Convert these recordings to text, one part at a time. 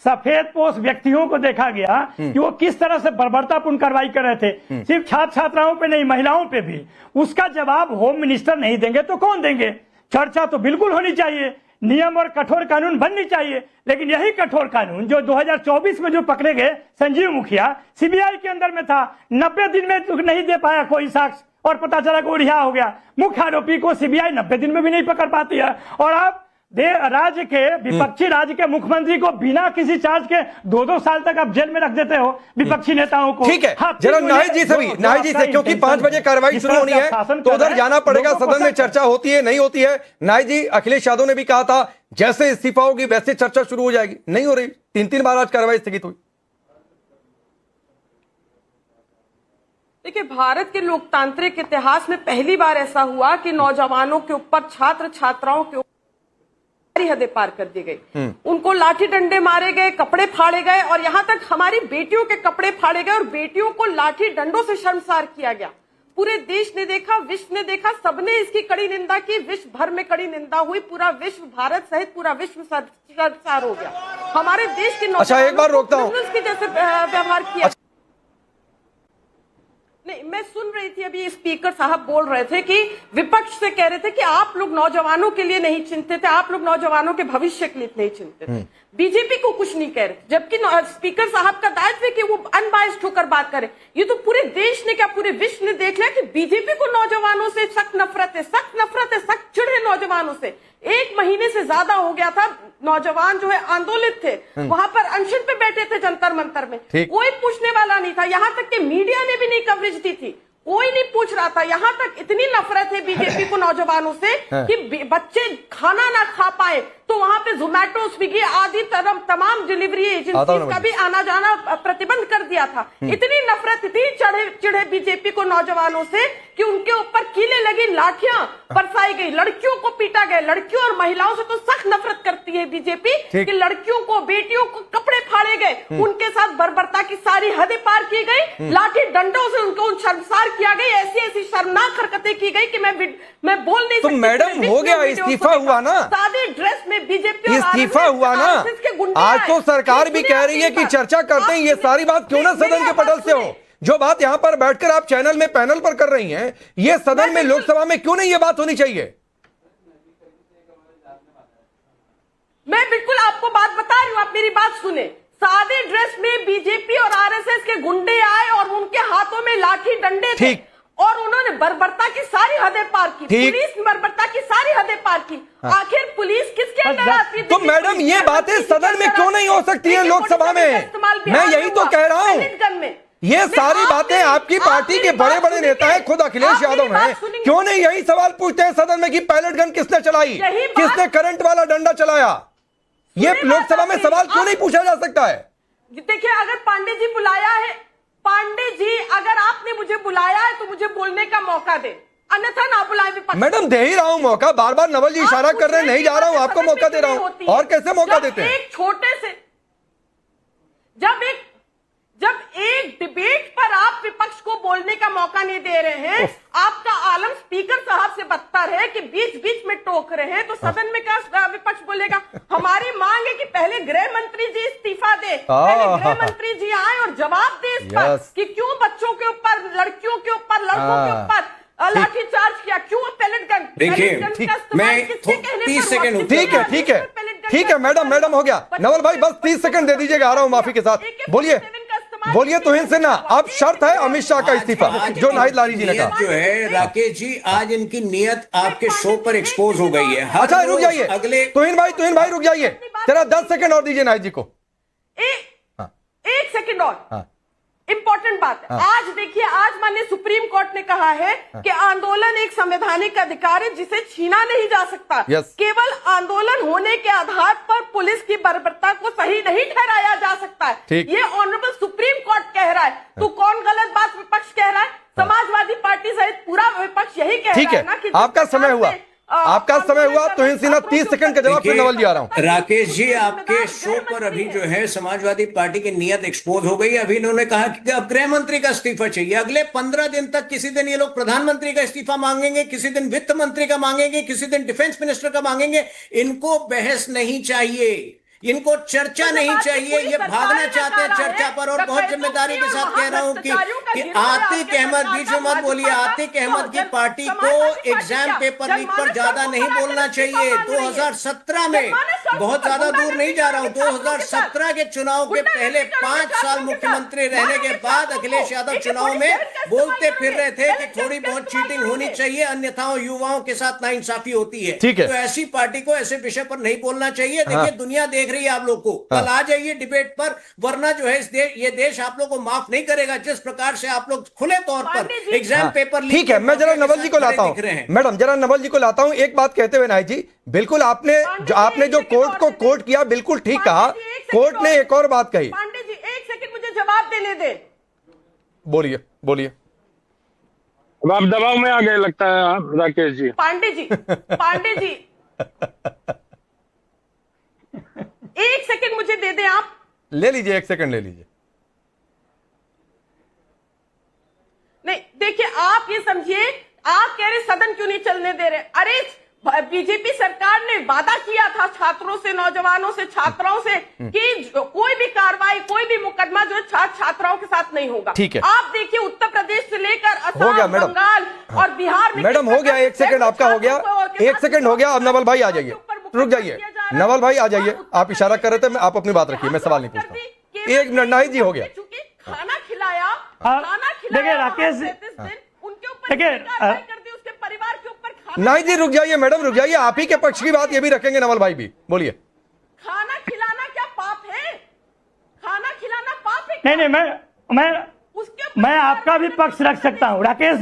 सफेद पोश व्यक्तियों को देखा गया कि वो किस तरह से बर्बरतापूर्ण कार्रवाई कर रहे थे, सिर्फ छात्र छात्राओं पे नहीं, महिलाओं पे भी। उसका जवाब होम मिनिस्टर नहीं देंगे तो कौन देंगे? चर्चा तो बिल्कुल होनी चाहिए, नियम और कठोर कानून बननी चाहिए। लेकिन यही कठोर कानून जो 2024 में जो पकड़े गए संजीव मुखिया, सीबीआई के अंदर में था, 90 दिन में नहीं दे पाया कोई साक्ष्य और पता चला कि वो रिहा हो गया। मुख्य आरोपी को सीबीआई 90 दिन में भी नहीं पकड़ पाती है। और आप राज्य के विपक्षी राज्य के मुख्यमंत्री को बिना किसी चार्ज के 2-2 साल तक आप जेल में रख देते हो विपक्षी नेताओं को। ठीक है, जरा नाहिद जी से क्योंकि 5 बजे कार्रवाई शुरू होनी है तो उधर जाना पड़ेगा। सदन में चर्चा होती है नहीं होती है? नाहिद जी, अखिलेश यादव ने भी कहा था जैसे इस्तीफा होगी वैसे चर्चा शुरू हो जाएगी, नहीं हो रही। 3-3 बार आज कार्रवाई स्थगित हुई। देखिए, भारत के लोकतांत्रिक इतिहास में पहली बार ऐसा हुआ कि नौजवानों के ऊपर, छात्र छात्राओं के ऊपर हदें पार कर दी गई। उनको लाठी डंडे मारे गए, कपड़े फाड़े गए, और यहां तक हमारी बेटियों के कपड़े फाड़े गए और बेटियों को लाठी डंडों से शर्मसार किया गया। पूरे देश ने देखा, विश्व ने देखा, सबने इसकी कड़ी निंदा की, विश्व भर में कड़ी निंदा हुई, पूरा विश्व, भारत सहित पूरा विश्व शर्मसार हो गया। हमारे देश के अच्छा, एक बार रोकता हूं, जैसे व्यवहार किया। नहीं, मैं सुन रही थी, अभी स्पीकर साहब बोल रहे थे कि विपक्ष से कह रहे थे कि आप लोग नौजवानों के लिए नहीं चिंतित थे, आप लोग नौजवानों के भविष्य के लिए नहीं चिंतित थे, बीजेपी को कुछ नहीं कह रहे, जबकि स्पीकर साहब का दायित्व है कि वो अनबायस्ड होकर बात करें। ये तो पूरे देश ने, क्या पूरे विश्व ने देख लिया कि बीजेपी को नौजवानों से सख्त नफरत है, सख्त चिढ़ है नौजवानों से। 1 महीने से ज्यादा हो गया था, नौजवान जो है आंदोलित थे, वहां पर अनशन पे बैठे थे जंतर मंतर में, कोई पूछने वाला नहीं था। यहां तक कि मीडिया ने भी नहीं कवरेज दी थी, कोई नहीं पूछ रहा था। यहां तक इतनी नफरत है बीजेपी को नौजवानों से कि बच्चे खाना ना खा पाए तो वहां पे जोमेटो, स्विगी आदि तमाम डिलीवरी एजेंसीज का भी आना जाना प्रतिबंध कर दिया था। इतनी नफरत, इतनी चिढ़े बीजेपी को नौजवानों से कि उनके ऊपर कीले लगी, लाठियां बरसाई गई, लड़कियों को पीटा गया। लड़कियों और महिलाओं से तो सख्त नफरत करती है बीजेपी कि लड़कियों को, बेटियों को कपड़े फाड़े गए, उनके साथ बर्बरता की सारी हदें पार की गई, लाठी डंडों से उनको शर्मसार किया गया, ऐसी शर्मनाक हरकतें की गई कि मैं बोल नहीं सकती। तो मैडम हो गया, इस्तीफा हुआ ना, सादे ड्रेस में बीजेपी इस्तीफा हुआ ना। आज तो सरकार भी कह रही है कि चर्चा करते हैं, ये सारी बात क्यों ना सदन के पटल से हो? जो बात यहां पर बैठकर आप चैनल में, पैनल पर कर रही हैं, ये सदन में, लोकसभा में क्यों नहीं ये बात होनी चाहिए? मैं बिल्कुल आपको बात बता रही हूं, आप मेरी बात सुने। सादे ड्रेस में बीजेपी और आरएसएस के गुंडे आए और उनके हाथों में लाठी डंडे थे और उन्होंने बर्बरता की सारी हदें पार की, पुलिस बर्बरता की सारी हदें पार की। आखिर पुलिस किसके अंदर आती है? तो मैडम ये बातें सदन में क्यों नहीं हो सकती है लोकसभा में? मैं यही तो कह रहा हूं, ये सारी बातें आपकी पार्टी के बड़े बड़े नेता हैं, खुद अखिलेश यादव हैं, क्यों नहीं यही सवाल पूछते हैं सदन में कि पैलेट गन किसने चलाई, किसने करंट वाला डंडा चलाया? ये लोकसभा में सवाल क्यों नहीं पूछा जा सकता है? देखिए, अगर पांडे जी बुलाया है, पांडे जी अगर आपने मुझे बुलाया है तो मुझे बोलने का मौका दे, अन्यथा ना बुलाए विपक्ष। मैडम दे ही रहा हूं मौका, बार बार नवल जी इशारा कर रहे हैं, नहीं जा रहा हूं, आपको मौका दे रहा हूं। और कैसे मौका देते हैं? एक छोटे से, जब एक डिबेट पर आप विपक्ष को बोलने का मौका नहीं दे रहे हैं, आपका आलम स्पीकर साहब से बदतर है कि बीच बीच में टोक रहे हैं, तो सदन में क्या विपक्ष बोलेगा? हमारी मांग है कि पहले गृह मंत्री जी इस्तीफा दे, पहले गृह मंत्री जी आए और जवाब दे इस पर कि क्यों बच्चों के ऊपर, लड़कियों के ऊपर, लड़कों के ऊपर लाठी चार्ज किया, क्यों पैलेट गन? देखिए, मैं 30 सेकंड, ठीक है मैडम हो गया। नवल भाई बस 30 सेकंड दे दीजिएगा, आ रहा हूं माफी के साथ। बोलिए तुहिन सिन्हा, अब शर्त है अमित शाह का इस्तीफा, जो नाहिद लारी जी ने कहा। जो है राकेश जी, आज इनकी नियत आपके शो पर एक्सपोज हो गई है। अच्छा रुक जाइए, अगले तुहिन भाई रुक जाइए, जरा 10 सेकंड और दीजिए नाहिद जी को। एक सेकंड और, इंपॉर्टेंट बात है। आज देखिए, आज माननीय सुप्रीम कोर्ट ने कहा है कि आंदोलन एक संवैधानिक अधिकार है जिसे छीना नहीं जा सकता। केवल आंदोलन होने के आधार पर पुलिस की बर्बरता को सही नहीं ठहराया जा सकता है, ये ऑनरेबल सुप्रीम कोर्ट कह रहा है। तो कौन गलत बात विपक्ष कह रहा है? समाजवादी पार्टी सहित पूरा विपक्ष यही कह रहा है ना कि आपका समय हुआ, तुहिन सिन्हा 30 सेकंड का जवाब फिर नवल जी आ रहा हूं। राकेश जी, आपके शो पर अभी जो है समाजवादी पार्टी की नियत एक्सपोज हो गई। अभी इन्होंने कहा कि अब गृह मंत्री का इस्तीफा चाहिए। अगले 15 दिन तक किसी दिन ये लोग प्रधानमंत्री का इस्तीफा मांगेंगे, किसी दिन वित्त मंत्री का मांगेंगे, किसी दिन डिफेंस मिनिस्टर का मांगेंगे। इनको बहस नहीं चाहिए, इनको चर्चा नहीं चाहिए, ये भागना चाहते हैं चर्चा पर। और बहुत जिम्मेदारी के साथ कह रहा हूं कि आतिक अहमद, बीच में मत बोलिए, आतिक अहमद की पार्टी को एग्जाम पेपर लीक पर ज्यादा नहीं बोलना चाहिए। 2017 में, बहुत ज्यादा दूर नहीं जा रहा हूं, 2017 के चुनाव के पहले 5 साल मुख्यमंत्री रहने के बाद अखिलेश यादव चुनाव में बोलते फिर रहे थे कि थोड़ी बहुत चीटिंग होनी चाहिए, अन्यथा युवाओं के साथ नाइंसाफी होती है। ठीक है। तो ऐसी पार्टी को ऐसे विषय पर नहीं बोलना चाहिए। देखिए दुनिया देख रही है आप लोग को, कल आ जाइए डिबेट पर, वरना जो है ये देश आप लोग को माफ नहीं करेगा। जिस प्रकार से आप लोग खुले तौर पर एग्जाम पेपर लीक, ठीक है, मैं जरा नवल जी को लाता हूं, मैडम जरा नवल जी को लाता हूं। एक बात कहते हुए नायक जी, बिल्कुल आपने जो कोर्ट को कोर्ट किया बिल्कुल ठीक कहा। कोर्ट ने एक और बात कही। पांडे जी एक सेकंड मुझे जवाब देने दे। बोलिए बोलिए। अब आप दबाव में आ गए लगता है राकेश जी। पांडे जी एक सेकंड मुझे दे दें आप। ले लीजिए, 1 सेकंड ले लीजिए। नहीं देखिए, आप ये समझिए, आप कह रहे सदन क्यों नहीं चलने दे रहे। अरे बीजेपी सरकार ने वादा किया था छात्रों से, नौजवानों से, छात्राओं से कि कोई भी कार्रवाई, कोई भी मुकदमा जो छात्राओं के साथ नहीं होगा। ठीक है। आप देखिए उत्तर प्रदेश से लेकर हो गया असम, मैडम, बंगाल और बिहार में मैडम हो गया, 1 सेकंड आपका हो गया, 1 सेकंड हो गया। अब नवल भाई आ जाइए, रुक जाइए, नवल भाई आ जाइए। आप इशारा कर रहे थे, मैं आप अपनी बात रखिए, मैं सवाल नहीं पूछता। 1 मिनट नाहिद जी हो गया। खाना खिलाया, देखिए राकेश, उनके ऊपर कर दी, उसके परिवार के ऊपर नाहिद जी रुक जाइए, मैडम रुक जाइए, आप ही के पक्ष की बात ये भी रखेंगे नवल भाई भी, बोलिए। खाना खिलाना क्या पाप है? खाना खिलाना पाप है? नहीं मैं आपका भी पक्ष रख सकता हूं राकेश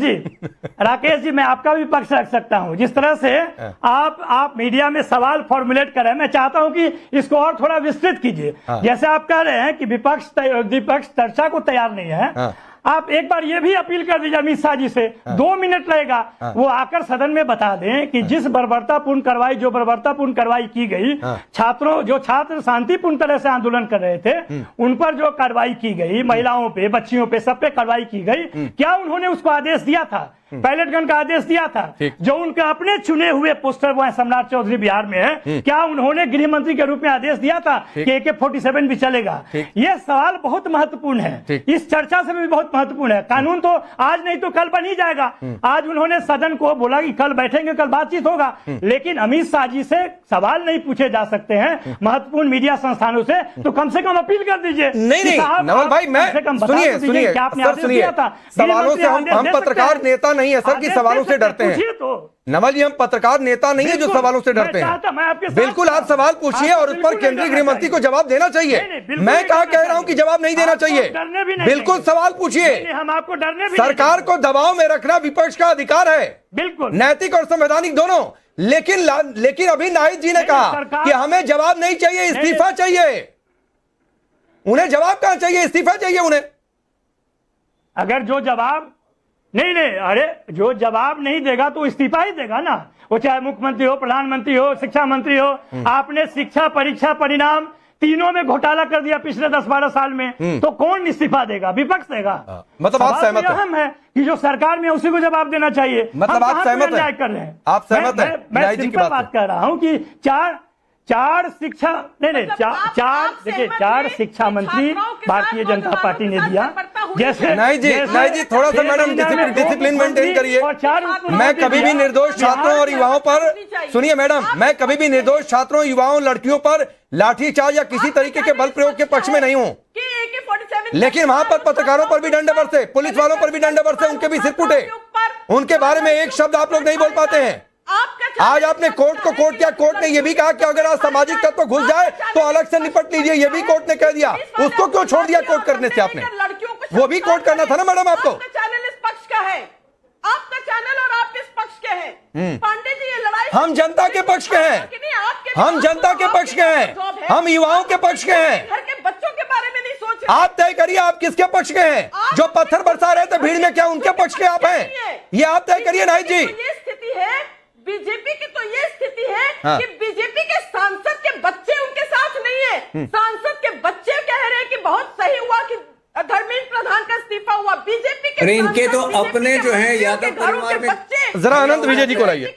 जी, मैं आपका भी पक्ष रख सकता हूं। जिस तरह से आप मीडिया में सवाल फॉर्मुलेट कर रहे हैं, मैं चाहता हूं कि इसको और थोड़ा विस्तृत कीजिए। जैसे आप कह रहे हैं कि विपक्ष चर्चा को तैयार नहीं है, आप एक बार ये भी अपील कर दीजिए अमित शाह जी से, 2 मिनट लगेगा, वो आकर सदन में बता दें कि जिस बर्बरतापूर्ण कार्रवाई की गई, छात्र शांतिपूर्ण तरह से आंदोलन कर रहे थे, उन पर जो कार्रवाई की गई, महिलाओं पे, बच्चियों पे, सब पे कार्रवाई की गई, क्या उन्होंने उसको आदेश दिया था? पैलेट गन का आदेश दिया था? जो उनके अपने चुने हुए पोस्टर वो सम्राट चौधरी बिहार में है, क्या उन्होंने गृह मंत्री के रूप में आदेश दिया था कि AK-47 भी चलेगा? ये सवाल बहुत महत्वपूर्ण है, इस चर्चा से भी बहुत महत्वपूर्ण है। कानून तो आज नहीं तो कल बन ही जाएगा। आज उन्होंने सदन को बोला कि कल बैठेंगे, कल बातचीत होगा, लेकिन अमित शाह जी से सवाल नहीं पूछे जा सकते हैं महत्वपूर्ण मीडिया संस्थानों से, तो कम से कम अपील कर दीजिए। नहीं नवल भाई, मैं सुनिए सवालों से हम पत्रकार नेता नहीं है सर कि सवालों से डरते हैं। नवल जी, हम पत्रकार नेता नहीं है जो सवालों से डरते हैं। बिल्कुल आप सवाल पूछिए और उस पर केंद्रीय गृह मंत्री को जवाब देना चाहिए। मैं कहाँ कह रहा हूँ कि जवाब नहीं देना चाहिए, बिल्कुल सवाल पूछिए। हम आपको डरने भी सरकार को दबाव में रखना विपक्ष का अधिकार है, बिल्कुल नैतिक और संवैधानिक दोनों। लेकिन अभी नाहिद जी ने कहा कि हमें जवाब नहीं चाहिए, इस्तीफा चाहिए। उन्हें जवाब कहां चाहिए? इस्तीफा चाहिए उन्हें। अगर जो जवाब जो जवाब नहीं देगा तो इस्तीफा ही देगा ना, वो चाहे मुख्यमंत्री हो, प्रधानमंत्री हो, शिक्षा मंत्री हो। आपने शिक्षा परीक्षा परिणाम तीनों में घोटाला कर दिया पिछले 10-12 साल में, तो कौन इस्तीफा देगा? विपक्ष देगा। मतलब आप सहमत है कि जो सरकार में उसी को जवाब देना चाहिए। मतलब आप सहमत हैं? कर रहे हैं आप सहमत हैं? मैं सिंपल बात कर रहा हूं कि चार शिक्षा देखिए 4 शिक्षा मंत्री भारतीय जनता पार्टी ने दिया। जैसे नहीं जी थोड़ा सा मैडम डिसिप्लिन मेंटेन करिए। मैं कभी भी निर्दोष छात्रों और युवाओं पर, सुनिए मैडम, मैं कभी भी निर्दोष छात्रों, युवाओं, लड़कियों पर लाठीचार्ज या किसी तरीके के बल प्रयोग के पक्ष में नहीं हूं, लेकिन वहां पर पत्रकारों पर भी डंडे बरसे, पुलिस वालों पर भी डंडे बरसे, उनके भी सिर फूटे, उनके बारे में एक शब्द आप लोग नहीं बोल पाते हैं। आज आपने कोर्ट को कोर्ट किया, कोर्ट ने यह भी कहा कि अगर आज सामाजिक तत्व घुस जाए तो अलग से निपट लीजिए, यह भी कोर्ट ने कह दिया। उसको क्यों छोड़ दिया कोर्ट करने से? आपने वो भी कोर्ट करना था ना मैडम आपको। चैनल इस पक्ष का है, आपका चैनल, और आप किस पक्ष के हैं? पांडे जी, ये लड़ाई हम जनता के पक्ष के हैं, हम जनता के पक्ष के हैं, हम युवाओं के पक्ष के हैं। घर के बच्चों के बारे में नहीं सोच रहे। आप तय करिए आप किसके पक्ष के हैं। जो पत्थर बरसा रहे थे भीड़ में, क्या उनके पक्ष के आप हैं? ये आप तय करिए नाहिद जी। ये स्थिति है बीजेपी की, तो ये स्थिति है कि बीजेपी के सांसद के बच्चे उनके साथ नहीं है। सांसद के बच्चे कह रहे हैं कि बहुत सही हुआ कि धर्मेंद्र प्रधान का इस्तीफा हुआ। बीजेपी के इनके तो अपने जो है यादव परिवार में, जरा अनंत विजय जी को लाइए।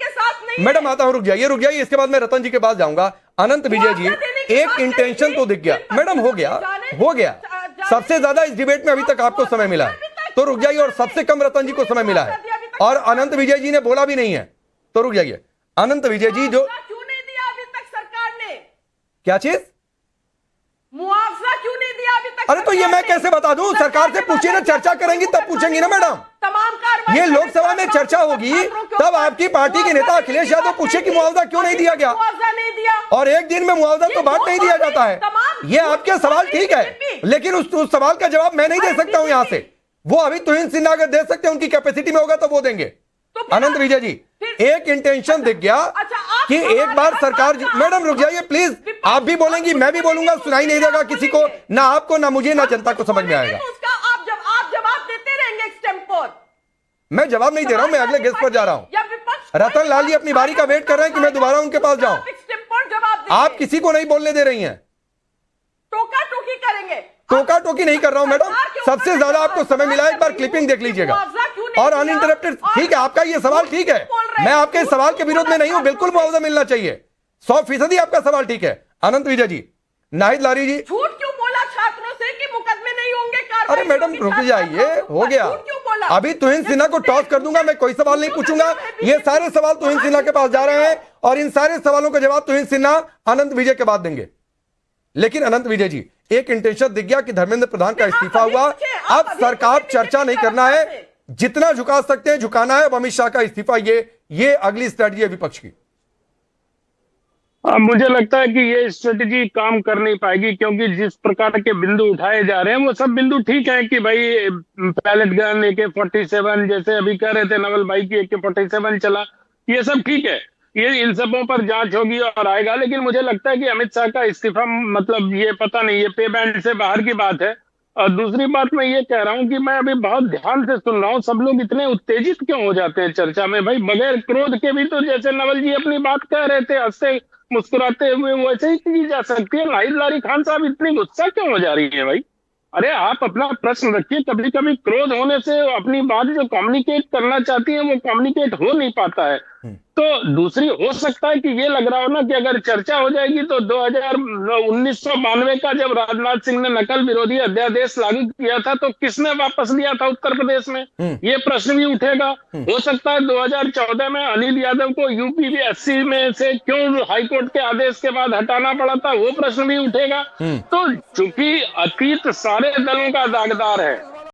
मैडम आता हूं, रुक जाइए, इसके बाद मैं रतन जी के पास जाऊंगा। अनंत विजय जी, एक इंटेंशन तो दिख गया मैडम, हो गया। सबसे ज्यादा इस डिबेट में अभी तक आपको समय मिला है तो रुक जाइए, और सबसे कम रतन जी को समय मिला है, और अनंत विजय जी ने बोला भी नहीं है तो रुक जाइए। अनंत विजय जी जो क्यों नहीं दिया अभी तक सरकार ने? क्या चीज? मुआवजा क्यों नहीं दिया अभी तक? अरे तो ये मैं कैसे बता दूं? सरकार से पूछिए ना, चर्चा करेंगी तब पूछेंगी ना मैडम। तमाम कार्रवाई ये लोकसभा में चर्चा होगी तब आपकी पार्टी के नेता अखिलेश यादव पूछे कि मुआवजा क्यों नहीं दिया गया, मुआवजा नहीं दिया, और एक दिन में मुआवजा तो बात नहीं दिया जाता है। ये आपके सवाल ठीक है, लेकिन उस सवाल का जवाब मैं नहीं दे सकता हूं यहां से। वो अभी तुहिन सिन्हा अगर दे सकते हैं, उनकी कैपेसिटी में होगा तो वो देंगे। अनंत विजय जी, एक इंटेंशन दिख गया कि एक बार सरकार, मैडम रुक जाइए प्लीज, आप भी बोलेंगी मैं भी बोलूंगा, सुनाई नहीं देगा किसी को, ना आपको ना मुझे ना जनता को समझ में आएगा। आप जवाब देते रहेंगे एक्सटेम्पोर। मैं जवाब नहीं दे रहा हूं, मैं अगले गेस्ट पर जा रहा हूं। रतन लाल जी अपनी बारी का वेट कर रहे हैं कि मैं दोबारा उनके पास जाऊं। आप किसी को नहीं बोलने दे रही हैं। टोका टोकी करेंगे, टोका टोकी नहीं कर रहा हूं मैडम, सबसे ज्यादा आपको समय मिला, एक बार क्लिपिंग देख लीजिएगा और अनइंटरप्टेड। ठीक है, आपका ये सवाल ठीक है, मैं आपके सवाल के विरोध में नहीं हूं, बिल्कुल मुआवजा मिलना चाहिए, 100% आपका सवाल ठीक है। अनंत विजय जी, नाहिद लारी जी, झूठ क्यों बोला छात्रों से कि मुकदमे नहीं होंगे? अरे मैडम रुक जाइए, हो गया। अभी तुहिन सिन्हा को टॉस कर दूंगा, मैं कोई सवाल नहीं पूछूंगा, ये सारे सवाल तुहिन सिन्हा के पास जा रहे हैं और इन सारे सवालों का जवाब तुहिन सिन्हा अनंत विजय के बाद देंगे। लेकिन अनंत विजय जी, एक इंटेंशन दिख गया कि धर्मेंद्र प्रधान का इस्तीफा हुआ, अब सरकार चर्चा नहीं करना है, जितना झुका सकते हैं झुकाना है। अब अमित शाह का इस्तीफा, ये अगली स्ट्रेटजी है विपक्ष की। मुझे लगता है कि ये स्ट्रेटेजी काम कर नहीं पाएगी, क्योंकि जिस प्रकार के बिंदु उठाए जा रहे हैं वो सब बिंदु ठीक है कि भाई पैलेट गन, AK-47, जैसे अभी कह रहे थे नवल भाई की AK-47 चला, ये सब ठीक है, ये इन सबों पर जांच होगी और आएगा। लेकिन मुझे लगता है कि अमित शाह का इस्तीफा, मतलब ये पता नहीं, ये पे बैंड से बाहर की बात है। और दूसरी बात मैं ये कह रहा हूं कि मैं अभी बहुत ध्यान से सुन रहा हूं, सब लोग इतने उत्तेजित क्यों हो जाते हैं चर्चा में भाई? बगैर क्रोध के भी तो, जैसे नवल जी अपनी बात कह रहे थे हंसते मुस्कुराते हुए, वैसे ही की जा सकती है। नाहिद लारी खान साहब इतनी गुस्सा क्यों हो जा रही है भाई? अरे आप अपना प्रश्न रखिए। कभी कभी क्रोध होने से अपनी बात जो कम्युनिकेट करना चाहती है वो कम्युनिकेट हो नहीं पाता है। तो दूसरी हो सकता है कि ये लग रहा हो ना कि अगर चर्चा हो जाएगी तो 1992 का जब राजनाथ सिंह ने नकल विरोधी अध्यादेश लागू किया था तो किसने वापस लिया था उत्तर प्रदेश में, ये प्रश्न भी उठेगा। हो सकता है 2014 में अनिल यादव को UPSC में से क्यों हाईकोर्ट के आदेश के बाद हटाना पड़ा था, वो प्रश्न भी उठेगा। तो चूंकि अतीत सारे दलों का दागदार है,